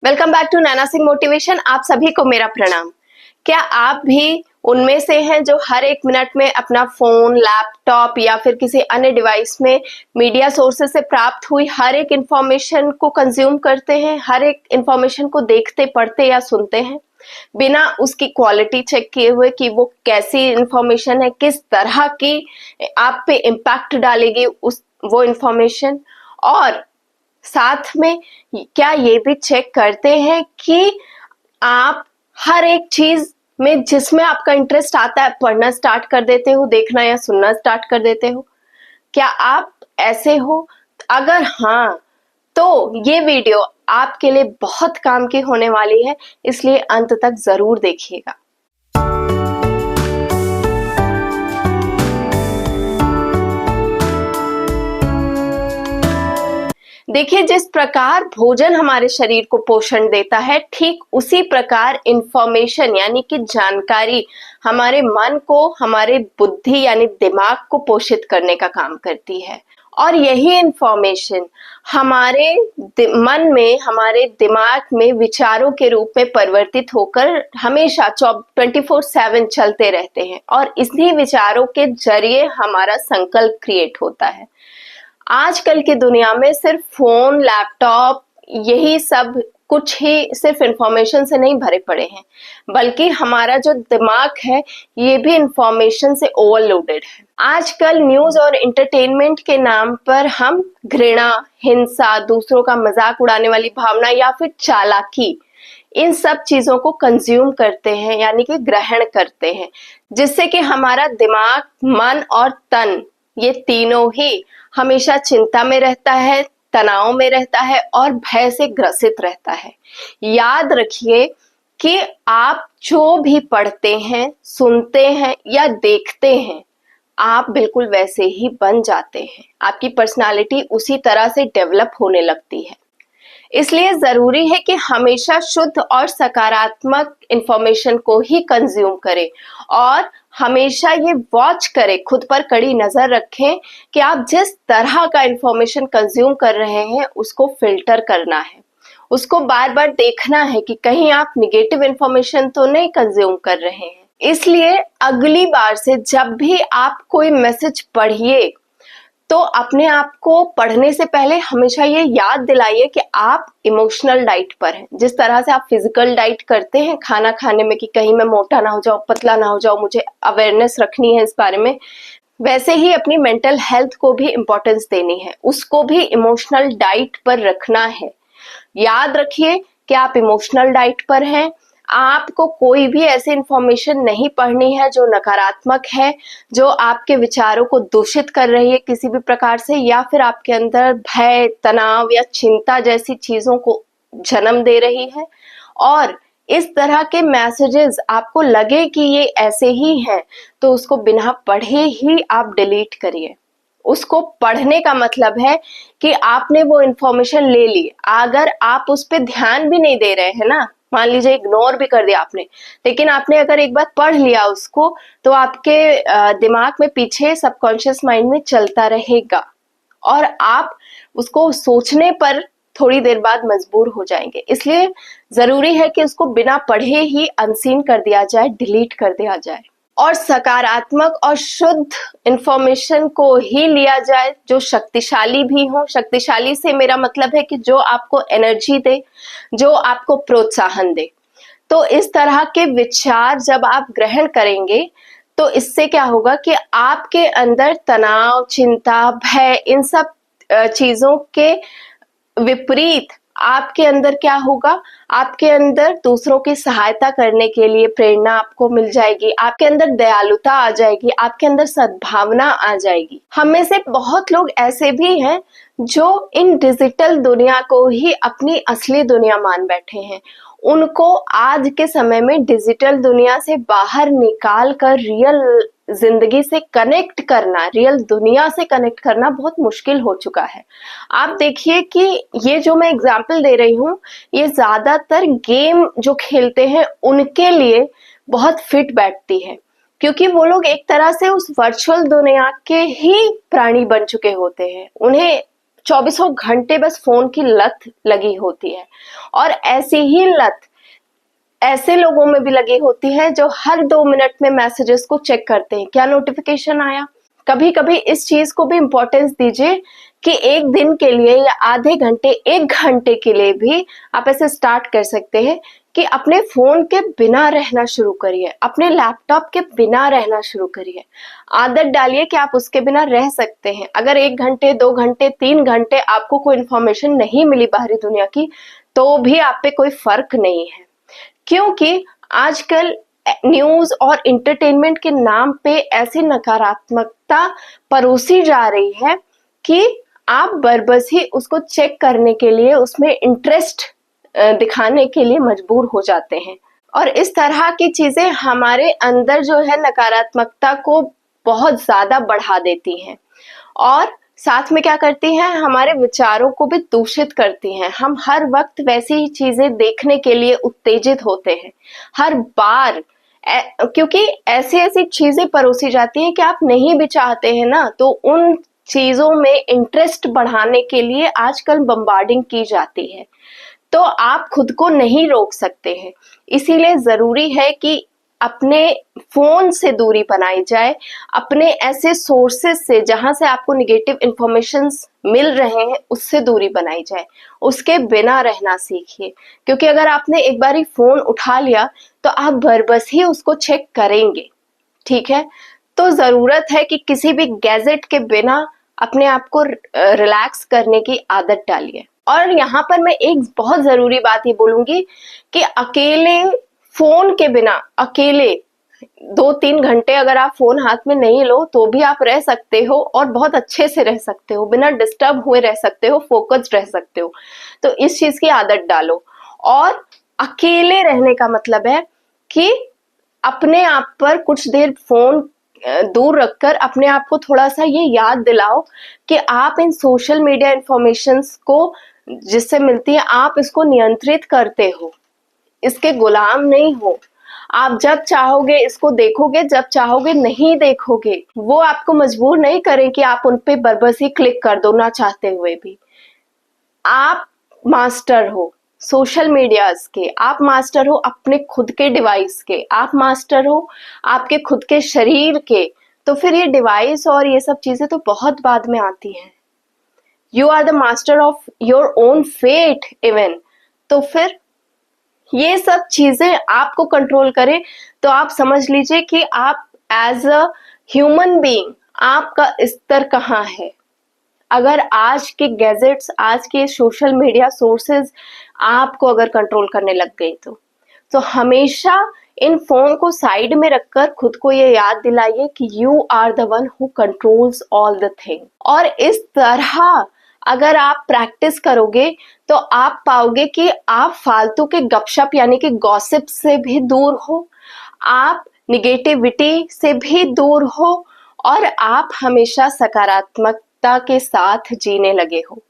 Welcome back to Naina Singh motivation. आप सभी को मेरा प्रणाम। क्या आप भी उनमें से हैं जो हर एक मिनट में अपना फोन, लैपटॉप या फिर किसी अन्य डिवाइस में मीडिया सोर्सेस से प्राप्त हुई हर एक इंफॉर्मेशन को कंज्यूम करते हैं, हर एक इंफॉर्मेशन को देखते, पढ़ते या सुनते हैं बिना उसकी क्वालिटी चेक किए हुए कि वो कैसी इंफॉर्मेशन है, किस तरह की आप पे इम्पैक्ट डालेगी वो इंफॉर्मेशन, और साथ में क्या ये भी चेक करते हैं कि आप हर एक चीज में जिसमें आपका इंटरेस्ट आता है पढ़ना स्टार्ट कर देते हो, देखना या सुनना स्टार्ट कर देते हो? क्या आप ऐसे हो? अगर हाँ, तो ये वीडियो आपके लिए बहुत काम की होने वाली है, इसलिए अंत तक जरूर देखिएगा। देखिए, जिस प्रकार भोजन हमारे शरीर को पोषण देता है, ठीक उसी प्रकार इंफॉर्मेशन यानी कि जानकारी हमारे मन को, हमारे बुद्धि यानी दिमाग को पोषित करने का काम करती है। और यही इंफॉर्मेशन हमारे मन में, हमारे दिमाग में विचारों के रूप में परिवर्तित होकर हमेशा 24/7 चलते रहते हैं, और इन्हीं विचारों के जरिए हमारा संकल्प क्रिएट होता है। आजकल की दुनिया में सिर्फ फोन, लैपटॉप, यही सब कुछ ही सिर्फ इंफॉर्मेशन से नहीं भरे पड़े हैं, बल्कि हमारा जो दिमाग है ये भी इंफॉर्मेशन से ओवरलोडेड है। आजकल न्यूज और एंटरटेनमेंट के नाम पर हम घृणा, हिंसा, दूसरों का मजाक उड़ाने वाली भावना या फिर चालाकी, इन सब चीजों को कंज्यूम करते हैं यानी कि ग्रहण करते हैं, जिससे कि हमारा दिमाग, मन और तन, ये तीनों ही हमेशा चिंता में रहता है, तनाव में रहता है और भय से ग्रसित रहता है। याद रखिए कि आप जो भी पढ़ते हैं, सुनते हैं या देखते हैं, आप बिल्कुल वैसे ही बन जाते हैं। आपकी पर्सनालिटी उसी तरह से डेवलप होने लगती है। इसलिए जरूरी है कि हमेशा शुद्ध और सकारात्मक इंफॉर्मेशन को ही कंज्यूम करें, और हमेशा ये वॉच करें, खुद पर कड़ी नजर रखें कि आप जिस तरह का इंफॉर्मेशन कंज्यूम कर रहे हैं उसको फिल्टर करना है, उसको बार बार देखना है कि कहीं आप निगेटिव इंफॉर्मेशन तो नहीं कंज्यूम कर रहे हैं। इसलिए अगली बार से जब भी आप कोई मैसेज पढ़िए तो अपने आप को पढ़ने से पहले हमेशा ये याद दिलाइए कि आप इमोशनल डाइट पर हैं। जिस तरह से आप फिजिकल डाइट करते हैं खाना खाने में कि कहीं मैं मोटा ना हो जाऊं, पतला ना हो जाऊं, मुझे अवेयरनेस रखनी है इस बारे में, वैसे ही अपनी मेंटल हेल्थ को भी इम्पोर्टेंस देनी है, उसको भी इमोशनल डाइट पर रखना है। याद रखिए कि आप इमोशनल डाइट पर हैं। आपको कोई भी ऐसी इंफॉर्मेशन नहीं पढ़नी है जो नकारात्मक है, जो आपके विचारों को दूषित कर रही है किसी भी प्रकार से, या फिर आपके अंदर भय, तनाव या चिंता जैसी चीजों को जन्म दे रही है। और इस तरह के मैसेजेस आपको लगे कि ये ऐसे ही हैं, तो उसको बिना पढ़े ही आप डिलीट करिए। उसको पढ़ने का मतलब है कि आपने वो इंफॉर्मेशन ले ली, अगर आप उस पर ध्यान भी नहीं दे रहे हैं ना, मान लीजिए इग्नोर भी कर दिया आपने, लेकिन आपने अगर एक बार पढ़ लिया उसको, तो आपके दिमाग में पीछे सबकॉन्शियस माइंड में चलता रहेगा, और आप उसको सोचने पर थोड़ी देर बाद मजबूर हो जाएंगे। इसलिए जरूरी है कि उसको बिना पढ़े ही अनसीन कर दिया जाए, डिलीट कर दिया जाए, और सकारात्मक और शुद्ध इंफॉर्मेशन को ही लिया जाए जो शक्तिशाली भी हो। शक्तिशाली से मेरा मतलब है कि जो आपको एनर्जी दे, जो आपको प्रोत्साहन दे। तो इस तरह के विचार जब आप ग्रहण करेंगे तो इससे क्या होगा कि आपके अंदर तनाव, चिंता, भय, इन सब चीजों के विपरीत आपके अंदर क्या होगा, आपके अंदर दूसरों की सहायता करने के लिए प्रेरणा आपको मिल जाएगी, आपके अंदर दयालुता आ जाएगी, आपके अंदर सद्भावना आ जाएगी। हम में से बहुत लोग ऐसे भी हैं जो इन डिजिटल दुनिया को ही अपनी असली दुनिया मान बैठे हैं। उनको आज के समय में डिजिटल दुनिया से बाहर निकाल कर रियल जिंदगी से कनेक्ट करना, रियल दुनिया से कनेक्ट करना बहुत मुश्किल हो चुका है। आप देखिए कि ये जो मैं एग्जाम्पल दे रही हूँ, ये ज्यादातर गेम जो खेलते हैं उनके लिए बहुत फिट बैठती है, क्योंकि वो लोग एक तरह से उस वर्चुअल दुनिया के ही प्राणी बन चुके होते हैं। उन्हें चौबीसों घंटे बस फोन की लत लगी होती है। और ऐसी ही लत ऐसे लोगों में भी लगी होती है जो हर 2 मिनट में मैसेजेस को चेक करते हैं, क्या नोटिफिकेशन आया। कभी कभी इस चीज को भी इम्पोर्टेंस दीजिए कि एक दिन के लिए या आधे घंटे 1 घंटे के लिए भी आप ऐसे स्टार्ट कर सकते हैं कि अपने फोन के बिना रहना शुरू करिए, अपने लैपटॉप के बिना रहना शुरू करिए। आदत डालिए कि आप उसके बिना रह सकते हैं। अगर 1 घंटे 2 घंटे 3 घंटे आपको कोई इंफॉर्मेशन नहीं मिली बाहरी दुनिया की, तो भी आप पे कोई फर्क नहीं है, क्योंकि आजकल न्यूज और इंटरटेनमेंट के नाम पे ऐसी नकारात्मकता परोसी जा रही है कि आप बरबस ही उसको चेक करने के लिए, उसमें इंटरेस्ट दिखाने के लिए मजबूर हो जाते हैं। और इस तरह की चीजें हमारे अंदर जो है नकारात्मकता को बहुत ज्यादा बढ़ा देती हैं, और साथ में क्या करती हैं, हमारे विचारों को भी दूषित करती हैं। हम हर वक्त वैसी ही चीजें देखने के लिए उत्तेजित होते हैं हर बार, क्योंकि ऐसी ऐसी चीजें परोसी जाती हैं कि आप नहीं भी चाहते हैं ना, तो उन चीजों में इंटरेस्ट बढ़ाने के लिए आजकल बम्बार्डिंग की जाती है, तो आप खुद को नहीं रोक सकते हैं। इसीलिए जरूरी है कि अपने फोन से दूरी बनाई जाए, अपने ऐसे सोर्सेस से जहां से आपको निगेटिव इंफॉर्मेशंस मिल रहे हैं उससे दूरी बनाई जाए, उसके बिना रहना सीखिए। क्योंकि अगर आपने एक बार फोन उठा लिया तो आप बरबस ही उसको चेक करेंगे, ठीक है। तो जरूरत है कि किसी भी गैजेट के बिना अपने आप को रिलैक्स करने की आदत डालिए। और यहाँ पर मैं एक बहुत जरूरी बात ये बोलूंगी कि अकेले फोन के बिना, अकेले 2-3 घंटे अगर आप फोन हाथ में नहीं लो तो भी आप रह सकते हो, और बहुत अच्छे से रह सकते हो, बिना डिस्टर्ब हुए रह सकते हो, फोकस्ड रह सकते हो। तो इस चीज की आदत डालो। और अकेले रहने का मतलब है कि अपने आप पर कुछ देर फोन दूर रखकर अपने आप को थोड़ा सा ये याद दिलाओ कि आप इन सोशल मीडिया इंफॉर्मेशंस को जिससे मिलती है आप इसको नियंत्रित करते हो, इसके गुलाम नहीं हो। आप जब चाहोगे इसको देखोगे, जब चाहोगे नहीं देखोगे। वो आपको मजबूर नहीं करें कि आप उन पे बरबसी क्लिक कर दो ना चाहते हुए भी। आप मास्टर हो सोशल मीडियाज के, आप मास्टर हो अपने खुद के डिवाइस के, आप मास्टर हो आपके खुद के शरीर के। तो फिर ये डिवाइस और ये सब चीजें तो बहुत बाद में आती हैं। You are the master of your own fate even. तो फिर ये सब चीजें आपको कंट्रोल करें तो आप समझ लीजिए कि आप एज अ ह्यूमन बीइंग आपका स्तर कहाँ है। अगर आज के गैजेट्स, आज के सोशल मीडिया सोर्सेज आपको अगर कंट्रोल करने लग गए तो हमेशा इन फोन को साइड में रखकर खुद को ये याद दिलाइए कि you are the one who controls all the thing. और इस तरह अगर आप प्रैक्टिस करोगे तो आप पाओगे कि आप फालतू के गपशप यानी कि गॉसिप से भी दूर हो, आप निगेटिविटी से भी दूर हो, और आप हमेशा सकारात्मकता के साथ जीने लगे हो।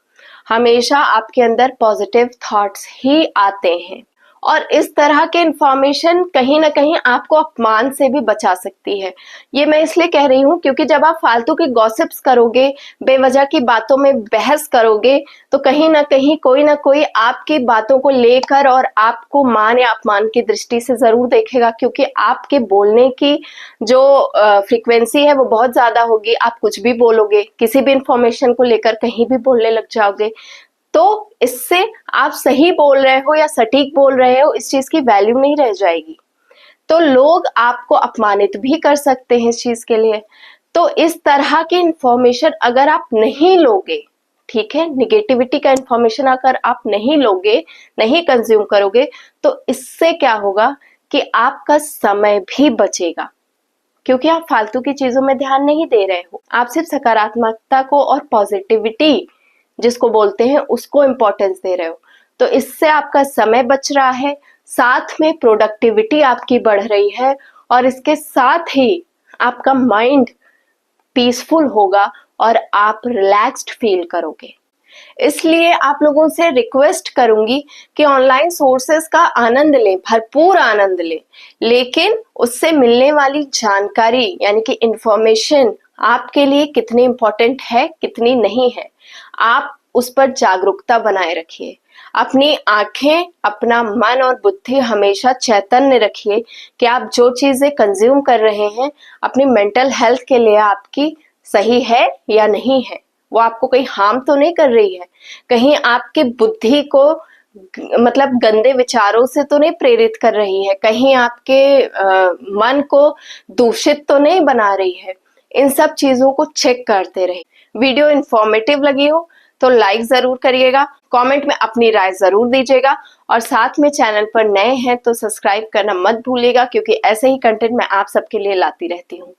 हमेशा आपके अंदर पॉजिटिव थॉट्स ही आते हैं। और इस तरह के इंफॉर्मेशन कहीं ना कहीं आपको अपमान से भी बचा सकती है। ये मैं इसलिए कह रही हूँ क्योंकि जब आप फालतू के गॉसिप्स करोगे, बेवजह की बातों में बहस करोगे, तो कहीं ना कहीं कोई ना कोई आपकी बातों को लेकर और आपको मान या अपमान की दृष्टि से जरूर देखेगा, क्योंकि आपके बोलने की जो फ्रीक्वेंसी है वो बहुत ज्यादा होगी। आप कुछ भी बोलोगे, किसी भी इंफॉर्मेशन को लेकर कहीं भी बोलने लग जाओगे, तो इससे आप सही बोल रहे हो या सटीक बोल रहे हो इस चीज की वैल्यू नहीं रह जाएगी। तो लोग आपको अपमानित भी कर सकते हैं इस चीज के लिए। तो इस तरह की इंफॉर्मेशन अगर आप नहीं लोगे, ठीक है, निगेटिविटी का इंफॉर्मेशन अगर आप नहीं लोगे, नहीं कंज्यूम करोगे, तो इससे क्या होगा कि आपका समय भी बचेगा, क्योंकि आप फालतू की चीजों में ध्यान नहीं दे रहे हो। आप सिर्फ सकारात्मकता को और पॉजिटिविटी जिसको बोलते हैं उसको इम्पोर्टेंस दे रहे हो। तो इससे आपका समय बच रहा है, साथ में प्रोडक्टिविटी आपकी बढ़ रही है, और इसके साथ ही आपका माइंड पीसफुल होगा और आप रिलैक्स्ड फील करोगे। इसलिए आप लोगों से रिक्वेस्ट करूंगी कि ऑनलाइन सोर्सेस का आनंद लें, भरपूर आनंद लें, लेकिन उससे मिलने वाली जानकारी यानी कि इंफॉर्मेशन आपके लिए कितनी इंपॉर्टेंट है, कितनी नहीं है, आप उस पर जागरूकता बनाए रखिए। अपनी आंखें, अपना मन और बुद्धि हमेशा चैतन्य रखिए कि आप जो चीजें कंज्यूम कर रहे हैं अपनी मेंटल हेल्थ के लिए आपकी सही है या नहीं है, वो आपको कहीं हार्म तो नहीं कर रही है, कहीं आपके बुद्धि को मतलब गंदे विचारों से तो नहीं प्रेरित कर रही है, कहीं आपके मन को दूषित तो नहीं बना रही है। इन सब चीजों को चेक करते रहे। वीडियो इंफॉर्मेटिव लगी हो तो लाइक जरूर करिएगा, कमेंट में अपनी राय जरूर दीजिएगा और साथ में चैनल पर नए हैं तो सब्सक्राइब करना मत भूलिएगा, क्योंकि ऐसे ही कंटेंट मैं आप सबके लिए लाती रहती हूँ।